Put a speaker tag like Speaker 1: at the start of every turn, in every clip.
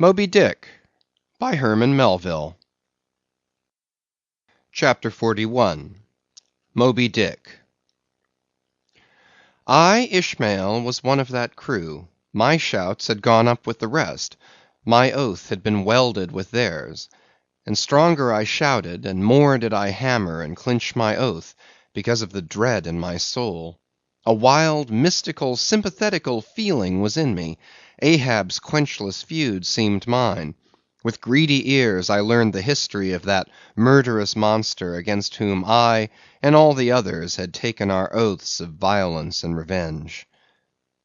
Speaker 1: Moby Dick by Herman Melville. Chapter 41 Moby Dick. I, Ishmael, was one of that crew. My shouts had gone up with the rest. My oath had been welded with theirs. And stronger I shouted, and more did I hammer and clinch my oath, because of the dread in my soul. A wild, mystical, sympathetical feeling was in me. Ahab's quenchless feud seemed mine. With greedy ears I learned the history of that murderous monster against whom I and all the others had taken our oaths of violence and revenge.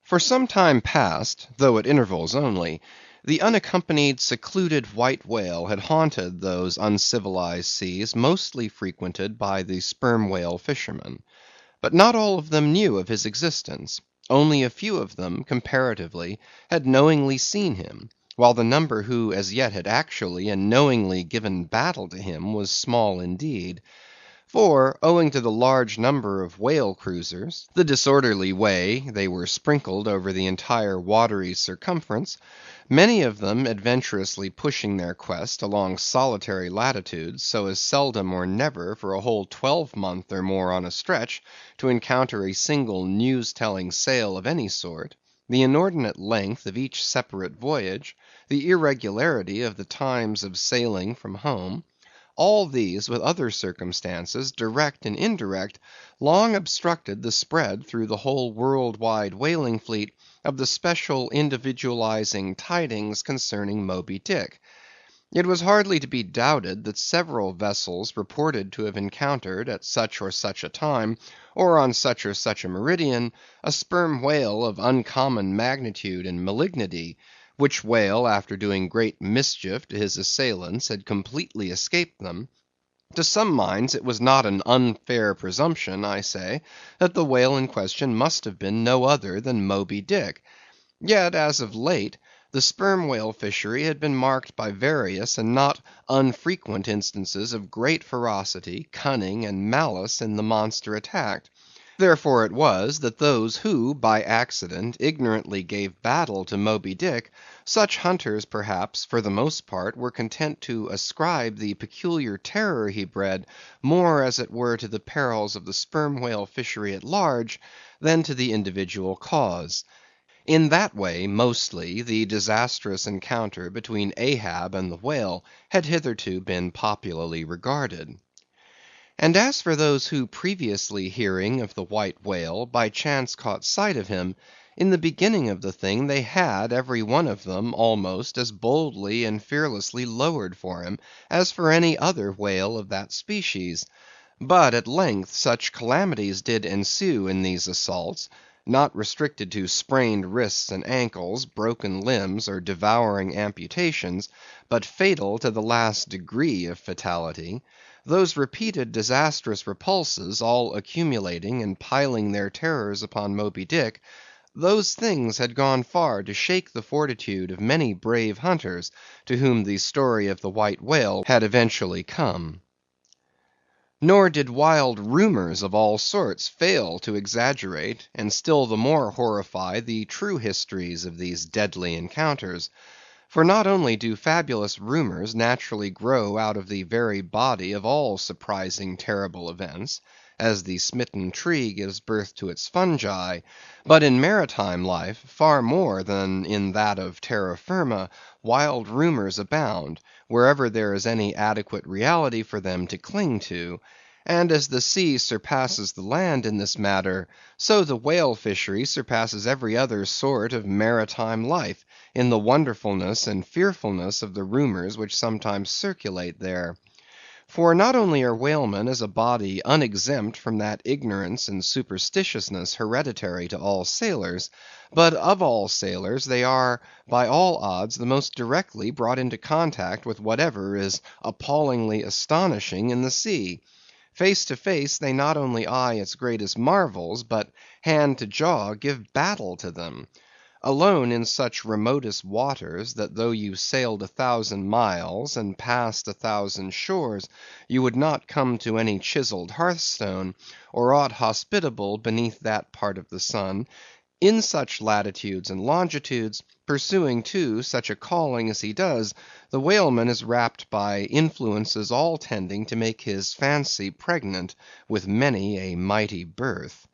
Speaker 1: For some time past, though at intervals only, the unaccompanied, secluded white whale had haunted those uncivilized seas mostly frequented by the sperm whale fishermen. But not all of them knew of his existence. Only a few of them, comparatively, had knowingly seen him, while the number who as yet had actually and knowingly given battle to him was small indeed. For, owing to the large number of whale cruisers, the disorderly way they were sprinkled over the entire watery circumference, many of them adventurously pushing their quest along solitary latitudes, so as seldom or never for a whole 12-month or more on a stretch to encounter a single news-telling sail of any sort, the inordinate length of each separate voyage, the irregularity of the times of sailing from home, all these, with other circumstances, direct and indirect, long obstructed the spread through the whole world-wide whaling fleet of the special individualizing tidings concerning Moby Dick. It was hardly to be doubted that several vessels reported to have encountered at such or such a time, or on such or such a meridian, a sperm whale of uncommon magnitude and malignity, which whale, after doing great mischief to his assailants, had completely escaped them. To some minds it was not an unfair presumption, I say, that the whale in question must have been no other than Moby Dick. Yet, as of late, the sperm whale fishery had been marked by various and not unfrequent instances of great ferocity, cunning, and malice in the monster attacked. Therefore it was, that those who, by accident, ignorantly gave battle to Moby Dick, such hunters, perhaps, for the most part, were content to ascribe the peculiar terror he bred more, as it were, to the perils of the sperm whale fishery at large, than to the individual cause. In that way, mostly, the disastrous encounter between Ahab and the whale had hitherto been popularly regarded. And as for those who previously hearing of the white whale, by chance caught sight of him, in the beginning of the thing they had, every one of them, almost as boldly and fearlessly lowered for him, as for any other whale of that species. But at length such calamities did ensue in these assaults, not restricted to sprained wrists and ankles, broken limbs, or devouring amputations, but fatal to the last degree of fatality, those repeated disastrous repulses all accumulating and piling their terrors upon Moby Dick, those things had gone far to shake the fortitude of many brave hunters to whom the story of the white whale had eventually come. Nor did wild rumors of all sorts fail to exaggerate, and still the more horrify, the true histories of these deadly encounters. For not only do fabulous rumors naturally grow out of the very body of all surprising, terrible events, as the smitten tree gives birth to its fungi, but in maritime life, far more than in that of terra firma, wild rumors abound, wherever there is any adequate reality for them to cling to. And as the sea surpasses the land in this matter, so the whale fishery surpasses every other sort of maritime life, in the wonderfulness and fearfulness of the rumors which sometimes circulate there. For not only are whalemen as a body unexempt from that ignorance and superstitiousness hereditary to all sailors, but of all sailors they are, by all odds, the most directly brought into contact with whatever is appallingly astonishing in the sea. Face to face, they not only eye its greatest marvels, but hand to jaw give battle to them. Alone in such remotest waters, that though you sailed 1,000 miles, and passed 1,000 shores, you would not come to any chiseled hearthstone, or aught hospitable beneath that part of the sun, In such latitudes and longitudes, pursuing too such a calling as he does, the whaleman is wrapped by influences all tending to make his fancy pregnant with many a mighty birth.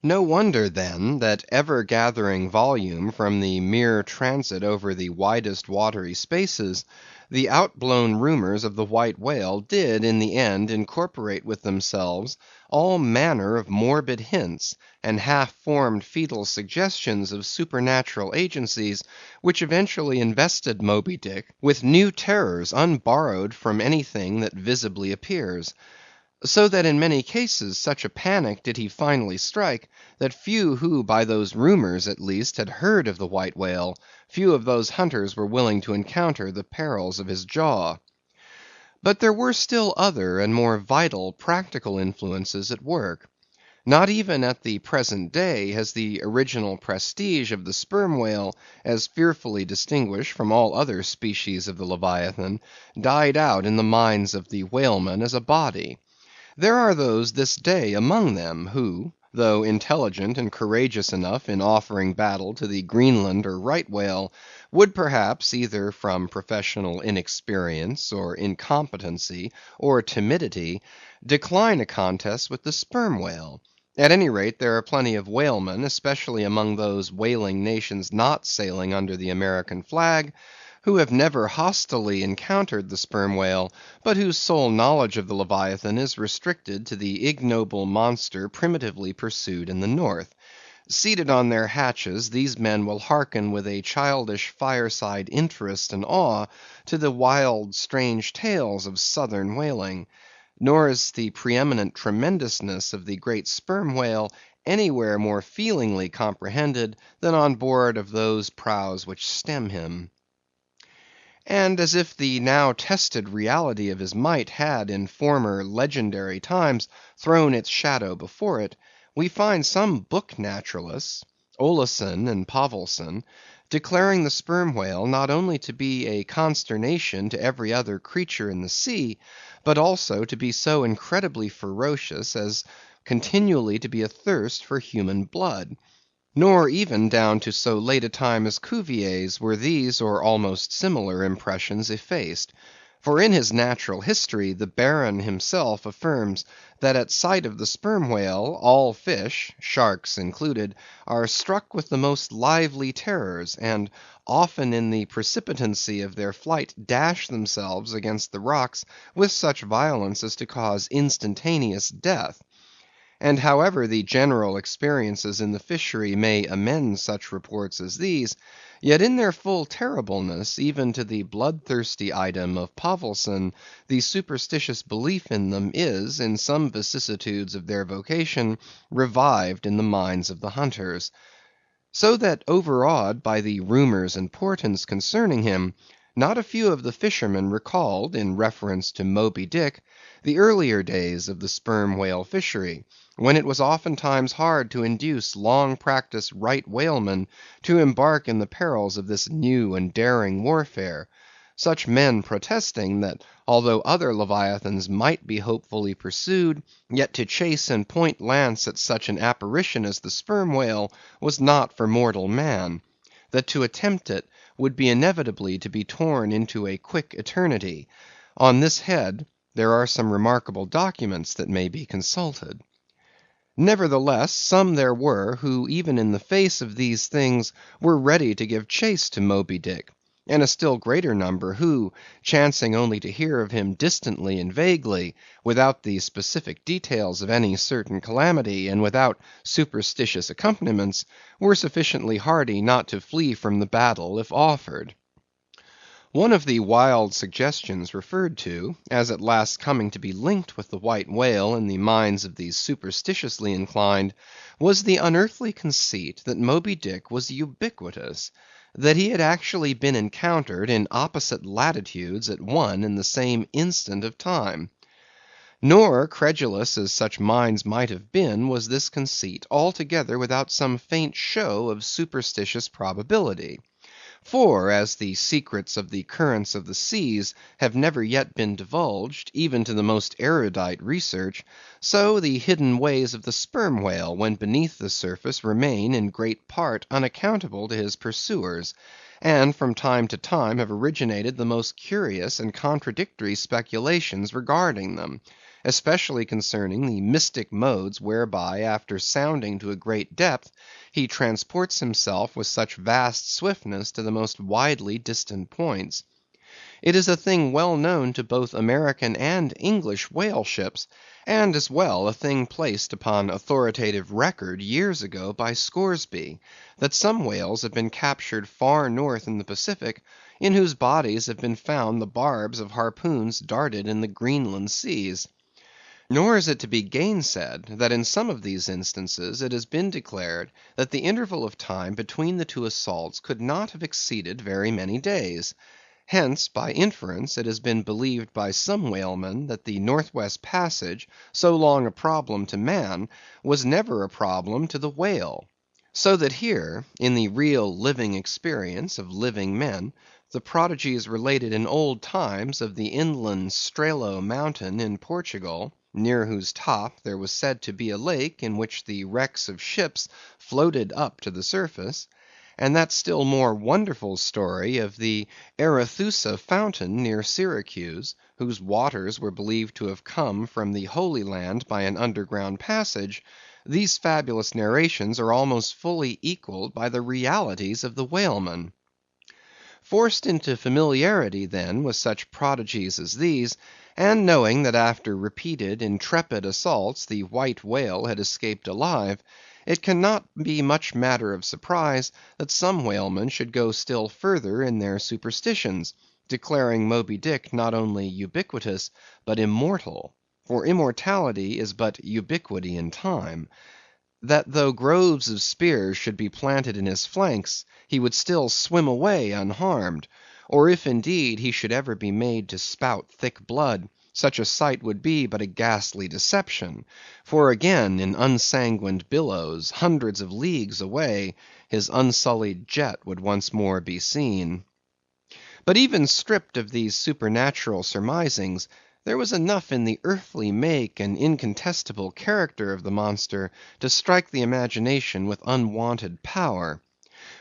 Speaker 1: No wonder, then, that ever gathering volume from the mere transit over the widest watery spaces, the outblown rumors of the white whale did in the end incorporate with themselves all manner of morbid hints and half-formed fetal suggestions of supernatural agencies, which eventually invested Moby Dick with new terrors unborrowed from anything that visibly appears. So that in many cases such a panic did he finally strike, that few who by those rumors at least had heard of the white whale, few of those hunters were willing to encounter the perils of his jaw. But there were still other and more vital practical influences at work. Not even at the present day has the original prestige of the sperm whale, as fearfully distinguished from all other species of the Leviathan, died out in the minds of the whalemen as a body. There are those this day among them who, though intelligent and courageous enough in offering battle to the Greenland or right whale, would perhaps, either from professional inexperience, or incompetency, or timidity, decline a contest with the sperm whale. At any rate, there are plenty of whalemen, especially among those whaling nations not sailing under the American flag, who have never hostilely encountered the sperm whale, but whose sole knowledge of the Leviathan is restricted to the ignoble monster primitively pursued in the north. Seated on their hatches, these men will hearken with a childish fireside interest and awe to the wild strange tales of southern whaling. Nor is the preeminent tremendousness of the great sperm whale anywhere more feelingly comprehended than on board of those prows which stem him. And as if the now tested reality of his might had in former legendary times thrown its shadow before it, we find some book naturalists, Olason and Pavelson, declaring the sperm whale not only to be a consternation to every other creature in the sea, but also to be so incredibly ferocious as continually to be athirst for human blood. Nor even down to so late a time as Cuvier's were these or almost similar impressions effaced. For in his Natural History the Baron himself affirms that at sight of the sperm whale all fish, sharks included, are struck with the most lively terrors, and often in the precipitancy of their flight dash themselves against the rocks with such violence as to cause instantaneous death. And however the general experiences in the fishery may amend such reports as these, yet in their full terribleness, even to the bloodthirsty item of Pavelson, the superstitious belief in them is, in some vicissitudes of their vocation, revived in the minds of the hunters. So that overawed by the rumors and portents concerning him, not a few of the fishermen recalled, in reference to Moby Dick, the earlier days of the sperm whale fishery, when it was oftentimes hard to induce long-practised right whalemen to embark in the perils of this new and daring warfare; such men protesting that although other leviathans might be hopefully pursued, yet to chase and point lance at such an apparition as the sperm whale was not for mortal man; that to attempt it would be inevitably to be torn into a quick eternity. On this head there are some remarkable documents that may be consulted. Nevertheless, some there were who even in the face of these things were ready to give chase to Moby Dick, and a still greater number who, chancing only to hear of him distantly and vaguely, without the specific details of any certain calamity, and without superstitious accompaniments, were sufficiently hardy not to flee from the battle if offered. One of the wild suggestions referred to, as at last coming to be linked with the white whale in the minds of these superstitiously inclined, was the unearthly conceit that Moby Dick was ubiquitous; that he had actually been encountered in opposite latitudes at one and the same instant of time. Nor, credulous as such minds might have been, was this conceit altogether without some faint show of superstitious probability. For as the secrets of the currents of the seas have never yet been divulged, even to the most erudite research, so the hidden ways of the sperm whale when beneath the surface remain in great part unaccountable to his pursuers, and from time to time have originated the most curious and contradictory speculations regarding them, especially concerning the mystic modes whereby, after sounding to a great depth, he transports himself with such vast swiftness to the most widely distant points. It is a thing well known to both American and English whale ships, and as well a thing placed upon authoritative record years ago by Scoresby, that some whales have been captured far north in the Pacific, in whose bodies have been found the barbs of harpoons darted in the Greenland seas. Nor is it to be gainsaid, that in some of these instances it has been declared that the interval of time between the two assaults could not have exceeded very many days. Hence, by inference, it has been believed by some whalemen that the North West Passage, so long a problem to man, was never a problem to the whale. So that here, in the real living experience of living men, the prodigies related in old times of the inland Strelo mountain in Portugal, near whose top there was said to be a lake in which the wrecks of ships floated up to the surface, and that still more wonderful story of the Arethusa fountain near Syracuse, whose waters were believed to have come from the Holy Land by an underground passage, these fabulous narrations are almost fully equalled by the realities of the whaleman. Forced into familiarity, then, with such prodigies as these, and knowing that after repeated intrepid assaults the white whale had escaped alive, it cannot be much matter of surprise that some whalemen should go still further in their superstitions, declaring Moby Dick not only ubiquitous, but immortal; for immortality is but ubiquity in time. That though groves of spears should be planted in his flanks, he would still swim away unharmed; or if indeed he should ever be made to spout thick blood, such a sight would be but a ghastly deception; for again in unsanguined billows, hundreds of leagues away, his unsullied jet would once more be seen. But even stripped of these supernatural surmisings, there was enough in the earthly make and incontestable character of the monster to strike the imagination with unwonted power.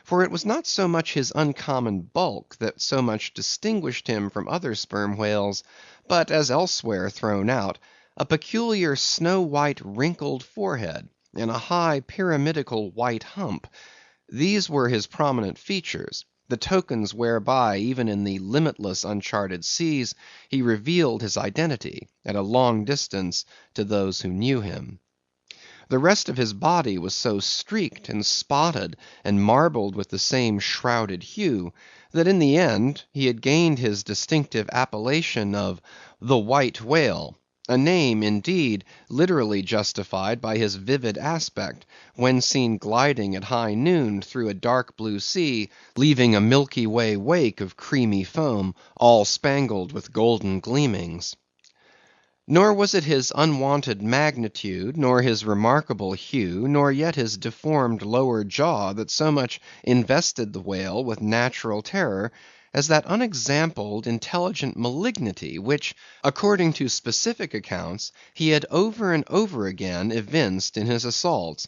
Speaker 1: For it was not so much his uncommon bulk that so much distinguished him from other sperm whales, but, as elsewhere thrown out, a peculiar snow-white wrinkled forehead, and a high pyramidical white hump. These were his prominent features, the tokens whereby, even in the limitless uncharted seas, he revealed his identity, at a long distance, to those who knew him. The rest of his body was so streaked and spotted and marbled with the same shrouded hue, that in the end he had gained his distinctive appellation of the White Whale, a name, indeed, literally justified by his vivid aspect, when seen gliding at high noon through a dark blue sea, leaving a Milky Way wake of creamy foam, all spangled with golden gleamings. Nor was it his unwonted magnitude, nor his remarkable hue, nor yet his deformed lower jaw that so much invested the whale with natural terror, as that unexampled intelligent malignity which, according to specific accounts, he had over and over again evinced in his assaults.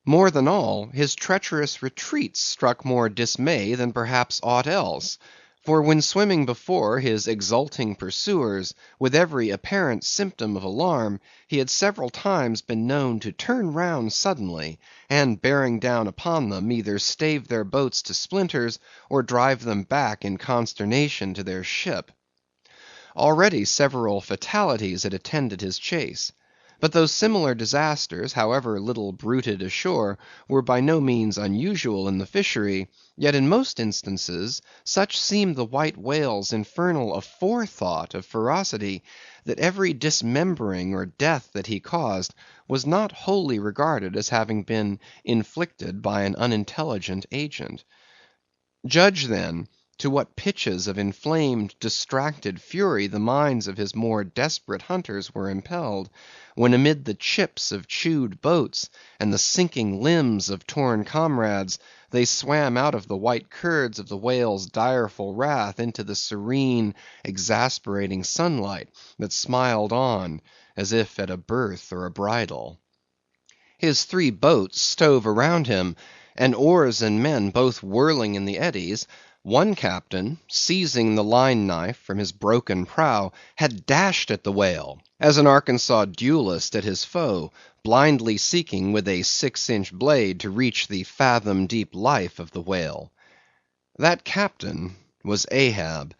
Speaker 1: More than all, his treacherous retreats struck more dismay than perhaps aught else. For when swimming before his exulting pursuers, with every apparent symptom of alarm, he had several times been known to turn round suddenly, and bearing down upon them, either stave their boats to splinters, or drive them back in consternation to their ship. Already several fatalities had attended his chase. But though similar disasters, however little bruited ashore, were by no means unusual in the fishery, yet in most instances such seemed the white whale's infernal aforethought of ferocity, that every dismembering or death that he caused was not wholly regarded as having been inflicted by an unintelligent agent. Judge then to what pitches of inflamed, distracted fury the minds of his more desperate hunters were impelled, when amid the chips of chewed boats, and the sinking limbs of torn comrades, they swam out of the white curds of the whale's direful wrath into the serene, exasperating sunlight that smiled on as if at a birth or a bridal. His 3 boats stove around him, and oars and men both whirling in the eddies. One captain, seizing the line knife from his broken prow, had dashed at the whale, as an Arkansas duellist at his foe, blindly seeking with a 6-inch blade to reach the fathom-deep life of the whale. That captain was Ahab.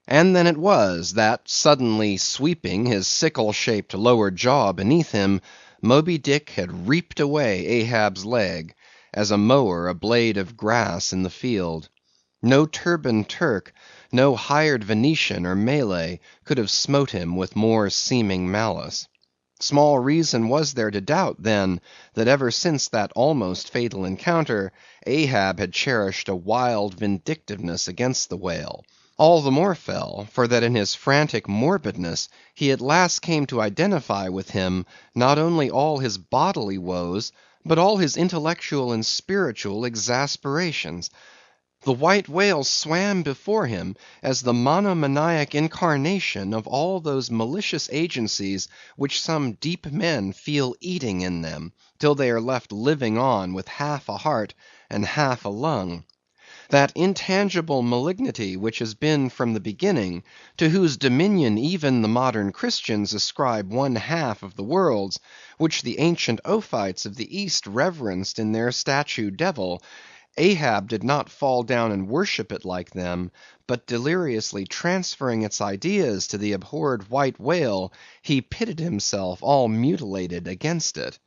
Speaker 1: And then it was that, suddenly sweeping his sickle-shaped lower jaw beneath him, Moby Dick had reaped away Ahab's leg, as a mower a blade of grass in the field. No turbaned Turk, no hired Venetian or Malay, could have smote him with more seeming malice. Small reason was there to doubt, then, that ever since that almost fatal encounter, Ahab had cherished a wild vindictiveness against the whale. All the more fell, for that in his frantic morbidness he at last came to identify with him not only all his bodily woes, but all his intellectual and spiritual exasperations. The white whale swam before him as the monomaniac incarnation of all those malicious agencies which some deep men feel eating in them, till they are left living on with half a heart and half a lung. That intangible malignity which has been from the beginning, to whose dominion even the modern Christians ascribe 1/2 of the worlds, which the ancient Ophites of the East reverenced in their statue devil, Ahab did not fall down and worship it like them, but deliriously transferring its ideas to the abhorred white whale, he pitted himself all mutilated against it.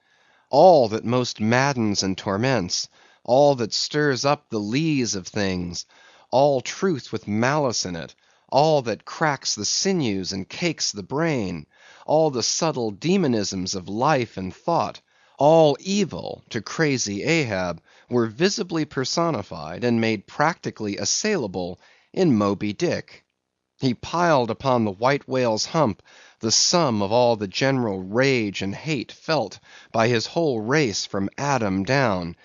Speaker 1: All that most maddens and torments, all that stirs up the lees of things, all truth with malice in it, all that cracks the sinews and cakes the brain, all the subtle demonisms of life and thought, all evil to crazy Ahab, were visibly personified and made practically assailable in Moby Dick. He piled upon the white whale's hump the sum of all the general rage and hate felt by his whole race from Adam down,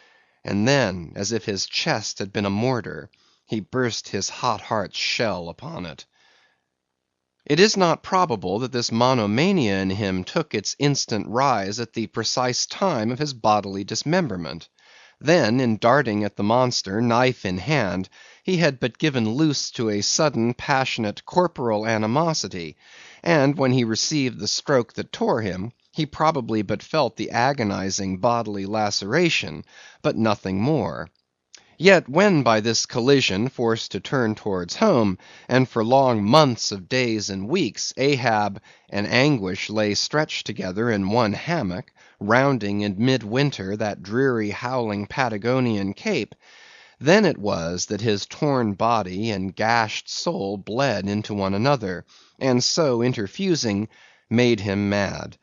Speaker 1: and then, as if his chest had been a mortar, he burst his hot heart's shell upon it. It is not probable that this monomania in him took its instant rise at the precise time of his bodily dismemberment. Then, in darting at the monster, knife in hand, he had but given loose to a sudden, passionate, corporal animosity, and when he received the stroke that tore him, he probably but felt the agonizing bodily laceration, but nothing more. Yet when by this collision forced to turn towards home, and for long months of days and weeks, Ahab and Anguish lay stretched together in one hammock, rounding in mid-winter that dreary howling Patagonian Cape, then it was that his torn body and gashed soul bled into one another, and so interfusing, made him mad.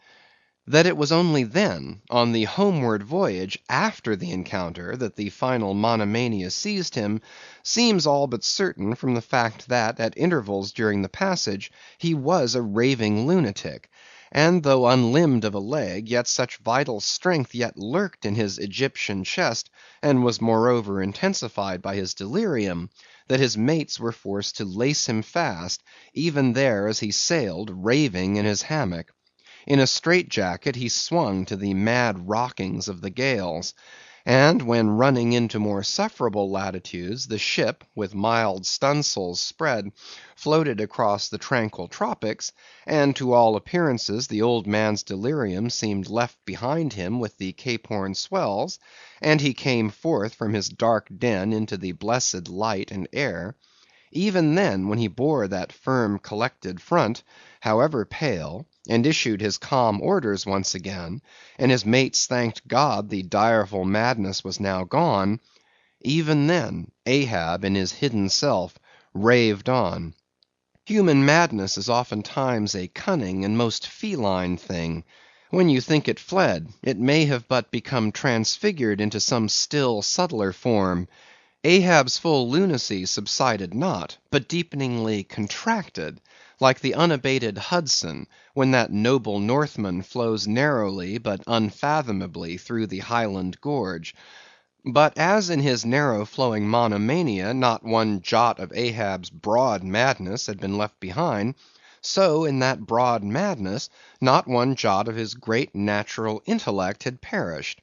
Speaker 1: That it was only then, on the homeward voyage after the encounter, that the final monomania seized him, seems all but certain from the fact that, at intervals during the passage, he was a raving lunatic; and though unlimbed of a leg, yet such vital strength yet lurked in his Egyptian chest, and was moreover intensified by his delirium, that his mates were forced to lace him fast, even there as he sailed, raving in his hammock. In a strait-jacket he swung to the mad rockings of the gales; and when running into more sufferable latitudes, the ship, with mild stunsails spread, floated across the tranquil tropics, and to all appearances the old man's delirium seemed left behind him with the Cape Horn swells, and he came forth from his dark den into the blessed light and air; even then, when he bore that firm collected front, however pale, and issued his calm orders once again, and his mates thanked God the direful madness was now gone; even then, Ahab in his hidden self raved on. Human madness is oftentimes a cunning and most feline thing. When you think it fled, it may have but become transfigured into some still subtler form. Ahab's full lunacy subsided not, but deepeningly contracted, like the unabated Hudson, when that noble Northman flows narrowly but unfathomably through the Highland gorge. But as in his narrow-flowing monomania not one jot of Ahab's broad madness had been left behind, so in that broad madness not one jot of his great natural intellect had perished.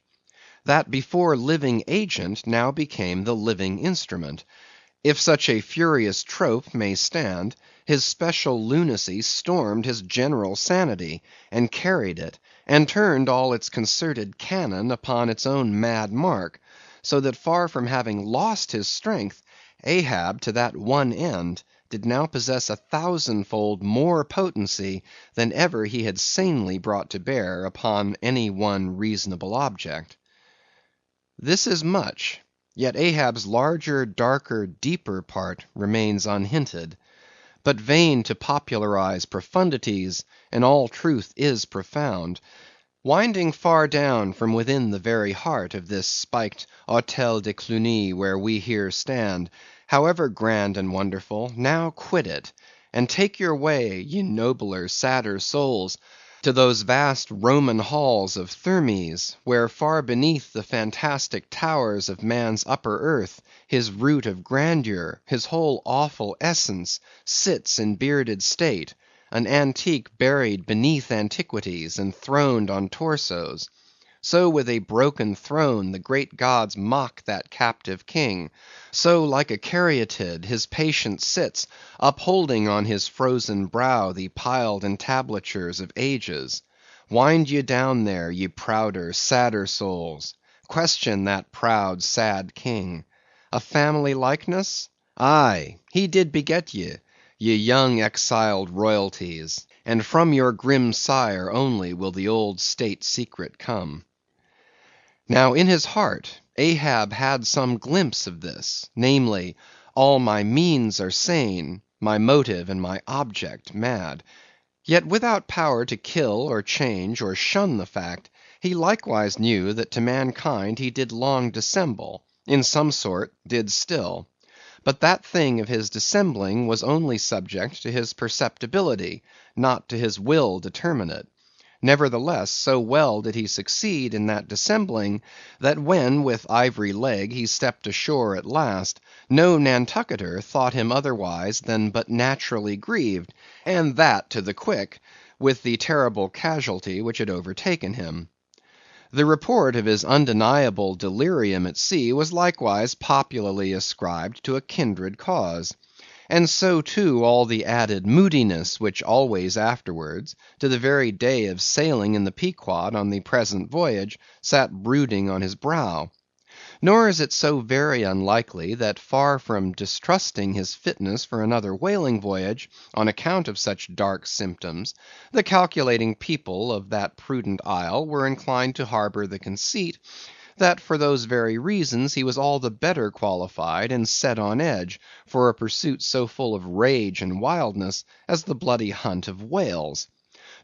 Speaker 1: That before living agent now became the living instrument. If such a furious trope may stand, his special lunacy stormed his general sanity, and carried it, and turned all its concerted cannon upon its own mad mark; so that far from having lost his strength, Ahab to that one end did now possess 1,000-fold more potency than ever he had sanely brought to bear upon any one reasonable object. This is much, yet Ahab's larger, darker, deeper part remains unhinted. But vain to popularize profundities, and all truth is profound. Winding far down from within the very heart of this spiked Hôtel de Cluny where we here stand, however grand and wonderful, now quit it, and take your way, ye nobler, sadder souls, to those vast Roman halls of Thermes, where far beneath the fantastic towers of man's upper earth, his root of grandeur, his whole awful essence, sits in bearded state, an antique buried beneath antiquities, and throned on torsos. So with a broken throne the great gods mock that captive king; so like a caryatid his patient sits, upholding on his frozen brow the piled entablatures of ages. Wind ye down there, ye prouder, sadder souls; question that proud, sad king. A family likeness? Aye, he did beget ye, ye young exiled royalties; and from your grim sire only will the old state secret come. Now in his heart Ahab had some glimpse of this, namely, all my means are sane, my motive and my object mad. Yet without power to kill, or change, or shun the fact, he likewise knew that to mankind he did long dissemble, in some sort did still. But that thing of his dissembling was only subject to his perceptibility, not to his will determinate. Nevertheless, so well did he succeed in that dissembling, that when with ivory leg he stepped ashore at last, no Nantucketer thought him otherwise than but naturally grieved, and that to the quick, with the terrible casualty which had overtaken him. The report of his undeniable delirium at sea was likewise popularly ascribed to a kindred cause. And so too all the added moodiness which always afterwards, to the very day of sailing in the Pequod on the present voyage, sat brooding on his brow. Nor is it so very unlikely that far from distrusting his fitness for another whaling voyage, on account of such dark symptoms, the calculating people of that prudent isle were inclined to harbor the conceit, that for those very reasons he was all the better qualified and set on edge for a pursuit so full of rage and wildness as the bloody hunt of whales.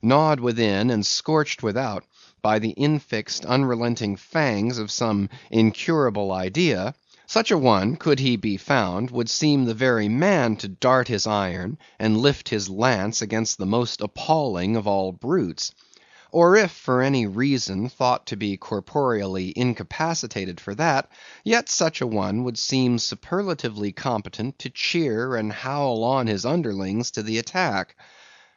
Speaker 1: Gnawed within and scorched without by the infixed unrelenting fangs of some incurable idea, such a one, could he be found, would seem the very man to dart his iron and lift his lance against the most appalling of all brutes. Or if for any reason thought to be corporeally incapacitated for that, yet such a one would seem superlatively competent to cheer and howl on his underlings to the attack.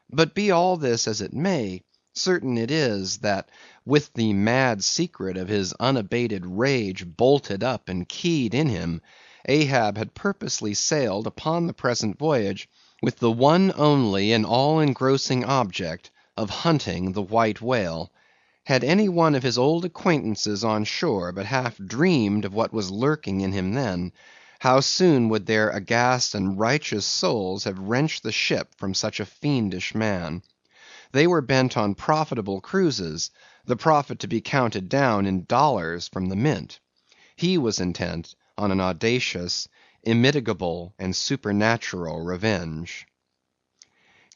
Speaker 1: But be all this as it may, certain it is, that with the mad secret of his unabated rage bolted up and keyed in him, Ahab had purposely sailed upon the present voyage with the one only and all engrossing object of hunting the white whale. Had any one of his old acquaintances on shore but half dreamed of what was lurking in him then, how soon would their aghast and righteous souls have wrenched the ship from such a fiendish man. They were bent on profitable cruises, the profit to be counted down in dollars from the mint. He was intent on an audacious, immitigable, and supernatural revenge.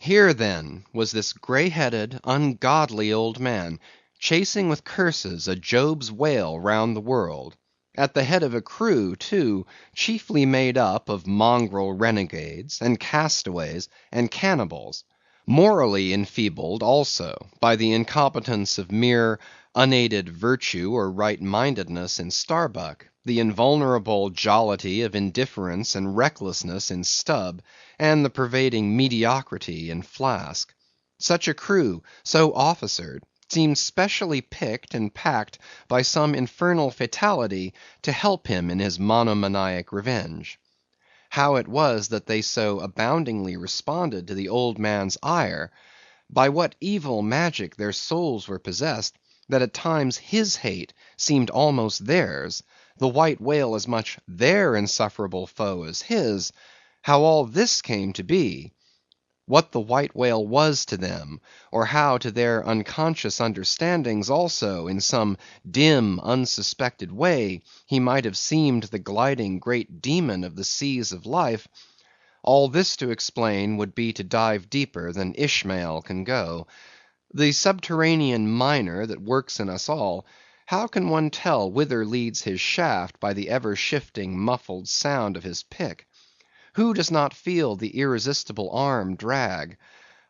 Speaker 1: Here then was this grey-headed, ungodly old man, chasing with curses a Job's whale round the world; at the head of a crew, too, chiefly made up of mongrel renegades, and castaways, and cannibals; morally enfeebled, also, by the incompetence of mere unaided virtue or right-mindedness in Starbuck, the invulnerable jollity of indifference and recklessness in Stubb, and the pervading mediocrity in Flask. Such a crew, so officered, seemed specially picked and packed by some infernal fatality to help him in his monomaniac revenge. How it was that they so aboundingly responded to the old man's ire, by what evil magic their souls were possessed, that at times his hate seemed almost theirs, the white whale as much their insufferable foe as his; how all this came to be; what the white whale was to them, or how to their unconscious understandings also, in some dim, unsuspected way, he might have seemed the gliding great demon of the seas of life; all this to explain would be to dive deeper than Ishmael can go. The subterranean miner that works in us all, how can one tell whither leads his shaft by the ever shifting muffled sound of his pick? Who does not feel the irresistible arm drag?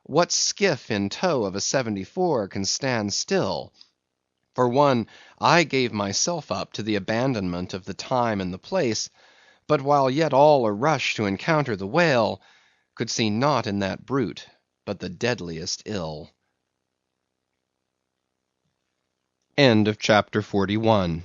Speaker 1: What skiff in tow of a 74 can stand still? For one, I gave myself up to the abandonment of the time and the place, but while yet all a rush to encounter the whale, could see naught in that brute but the deadliest ill. CHAPTER 42.